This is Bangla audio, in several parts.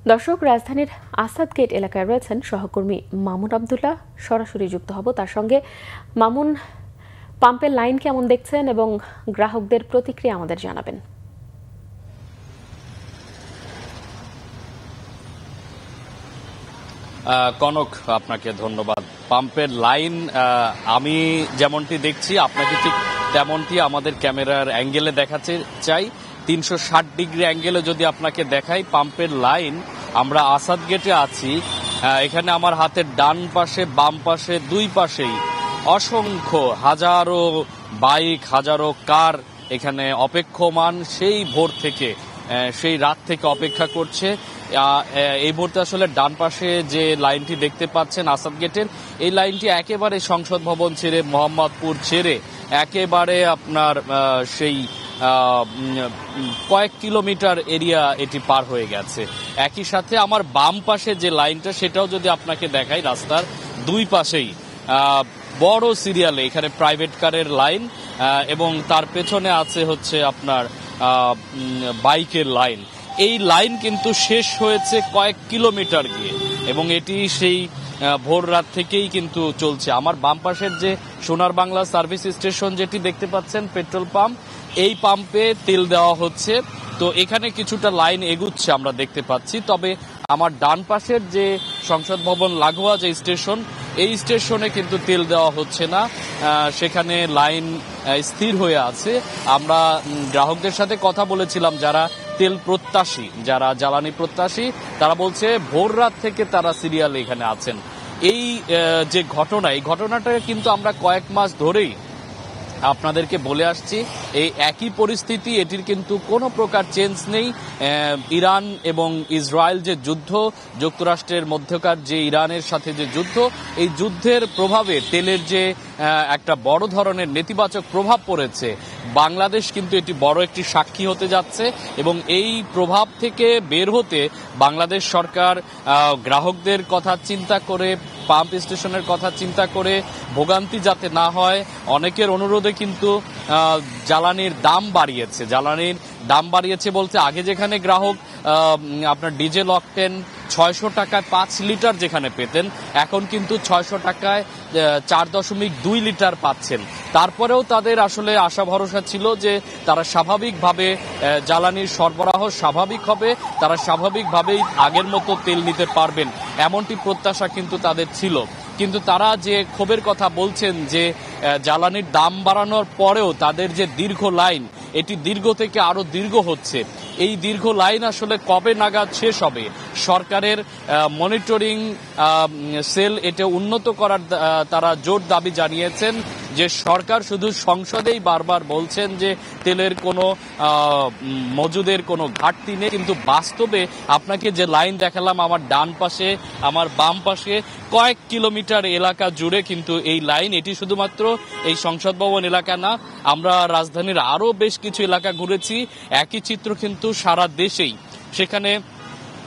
দর্শক, রাজধানীর আসাদ গেট এলাকায় রয়েছেন সহকর্মী মামুন আব্দুল্লাহ। সরাসরি যুক্ত হব তার সঙ্গে। মামুন, পাম্পের লাইন কেমন দেখছেন এবং গ্রাহকদের প্রতিক্রিয়া আমাদের জানাবেন। কনক, আপনাকে ধন্যবাদ। পাম্পের লাইন আমি যেমনটি দেখছি আপনাকে ঠিক তেমনটি আমাদের ক্যামেরার অ্যাঙ্গেলে দেখাতে চাই। 360 ডিগ্রি অ্যাঙ্গেলে যদি আপনাকে দেখাই পাম্পের লাইন, আমরা আসাদ গেটে আছি। এখানে আমার হাতের ডান পাশে বাম পাশে দুই পাশেই অসংখ্য হাজারো বাইক, হাজারো কার এখানে অপেক্ষমান সেই ভোর থেকে, সেই রাত থেকে অপেক্ষা করছে। এই মুহূর্তে আসলে ডান পাশে যে লাইনটি দেখতে পাচ্ছেন আসাদ গেটের, এই লাইনটি একেবারে সংসদ ভবন ছেড়ে, মোহাম্মদপুর ছেড়ে একেবারে আপনার সেই কয়েক কিলোমিটার এরিয়া এটি পার হয়ে গেছে। একই সাথে আমার বাম পাশে যে লাইনটা, সেটাও যদি আপনাকে দেখাই, রাস্তার দুই পাশেই বড় সিরিয়ালে এখানে প্রাইভেট কারের লাইন, এবং তার পেছনে আছে হচ্ছে আপনার বাইকের লাইন। এই লাইন কিন্তু শেষ হয়েছে কয়েক কিলোমিটার গিয়ে, এবং এটি সেই ভোর রাত থেকেই কিন্তু চলছে। আমার বাম পাশের যে সোনার বাংলা সার্ভিস স্টেশন যেটি দেখতে পাচ্ছেন, পেট্রোল পাম্প, এই পাম্পে তেল দেওয়া হচ্ছে। তো এখানে কিছুটা লাইন এগুচ্ছে আমরা দেখতে পাচ্ছি। তবে আমার ডান পাশের যে সংসদ ভবন লাগোয়া যে স্টেশন, এই স্টেশনে কিন্তু তেল দেওয়া হচ্ছে না, সেখানে লাইন স্থির হয়ে আছে। আমরা গ্রাহকদের সাথে কথা বলেছিলাম, যারা তেল প্রত্যাশী, যারা জ্বালানি প্রত্যাশী, তারা বলছে ভোর রাত থেকে তারা সিরিয়ালে এখানে আছেন। এই যে ঘটনা, এই ঘটনাটা কিন্তু আমরা কয়েক মাস ধরেই আপনাদেরকে বলে আসছি। এই একই পরিস্থিতি, এটির কিন্তু কোনো প্রকার চেঞ্জ নেই। ইরান এবং ইসরায়েল যে যুদ্ধ, যুক্তরাষ্ট্রের মধ্যকার যে ইরানের সাথে যে যুদ্ধ, এই যুদ্ধের প্রভাবে তেলের যে একটা বড় ধরনের নেতিবাচক প্রভাব পড়েছে, বাংলাদেশ কিন্তু এটি বড় একটি সাক্ষী হতে যাচ্ছে। এবং এই প্রভাব থেকে বের হতে বাংলাদেশ সরকার গ্রাহকদের কথা চিন্তা করে, পাম্প স্টেশনের কথা চিন্তা করে, ভোগান্তি যাতে না হয়, অনেকের অনুরোধে কিন্তু জ্বালানির দাম বাড়িয়েছে। জ্বালানির দাম বাড়িয়েছে বলতে, আগে যেখানে গ্রাহক আপনার ডিজেল অকটেন 600 টাকায় 5 লিটার যেখানে পেতেন, এখন কিন্তু 600 টাকায় 4.2 লিটার পাচ্ছেন। তারপরেও তাদের আসলে আশা ভরসা ছিল যে তারা স্বাভাবিকভাবে জ্বালানির সরবরাহ স্বাভাবিক হবে, তারা স্বাভাবিকভাবেই আগের মতো তেল নিতে পারবেন, এমনটি প্রত্যাশা কিন্তু তাদের ছিল। কিন্তু তারা যে ক্ষোভের কথা বলছেন যে জ্বালানির দাম বাড়ানোর পরেও তাদের যে দীর্ঘ লাইন, এটি দীর্ঘ থেকে আরো দীর্ঘ হচ্ছে। এই দীর্ঘ লাইন আসলে কবে নাগাদ শেষ হবে? সরকারের মনিটরিং সেল এটা উন্নত করার তারা জোর দাবি জানিয়েছেন। যে সরকার শুধু সংসদেই বারবার বলছেন যে তেলের কোনো মজুদের কোনো ঘাটতি নেই, কিন্তু বাস্তবে আপনাকে যে লাইন দেখালাম আমার ডান পাশে, আমার বাম পাশে, কয়েক কিলোমিটার এলাকা জুড়ে কিন্তু এই লাইন। এটি শুধুমাত্র এই সংসদ ভবন এলাকা না, আমরা রাজধানীর আরো বেশ কিছু এলাকা ঘুরেছি, একই চিত্র কিন্তু সারা দেশেই। সেখানে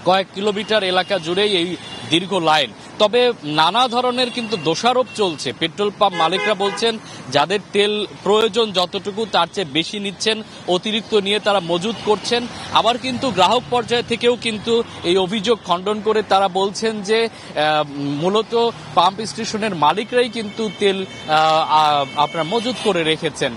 কয়েক কিলোমিটার এলাকা জুড়েই এই দীর্ঘ লাইন। তবে নানা ধরনের কিন্তু দোষারোপ চলছে। পেট্রোল পাম্প মালিকরা বলছেন যাদের তেল প্রয়োজন যতটুকু, তার চেয়ে বেশি নিচ্ছেন, অতিরিক্ত নিয়ে তারা মজুত করছেন। আবার কিন্তু গ্রাহক পর্যায়ে থেকেও কিন্তু এই অভিযোগ খণ্ডন করে তারা বলছেন যে মূলত পাম্প স্টেশনের মালিকরাই কিন্তু তেল আপনার মজুত করে রেখেছেন।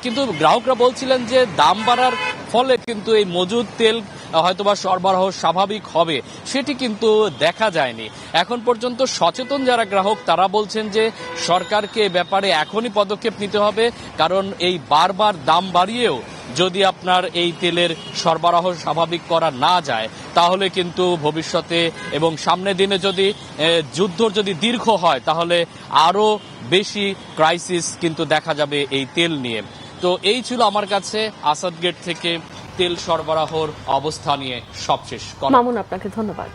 কিন্তু গ্রাহকরা বলছিলেন যে দাম বাড়ার ফলে কিন্তু এই মজুদ তেল হয়তোবা সরবরাহ স্বাভাবিক হবে, সেটি কিন্তু দেখা যায়নি এখন পর্যন্ত। সচেতন যারা গ্রাহক, তারা বলছেন যে সরকারকে ব্যাপারে এখনই পদক্ষেপ নিতে হবে, কারণ এই বারবার দাম বাড়িয়েও যদি আপনার এই তেলের সরবরাহ স্বাভাবিক করা না যায়, তাহলে কিন্তু ভবিষ্যতে এবং সামনের দিনে যদি যুদ্ধ যদি দীর্ঘ হয়, তাহলে আরো বেশি ক্রাইসিস কিন্তু দেখা যাবে এই তেল নিয়ে। তো এই ছিল আমার কাছে আসাদ গেট থেকে তেল সরবরাহর অবস্থা নিয়ে সবশেষ। মামুন, আপনাকে ধন্যবাদ।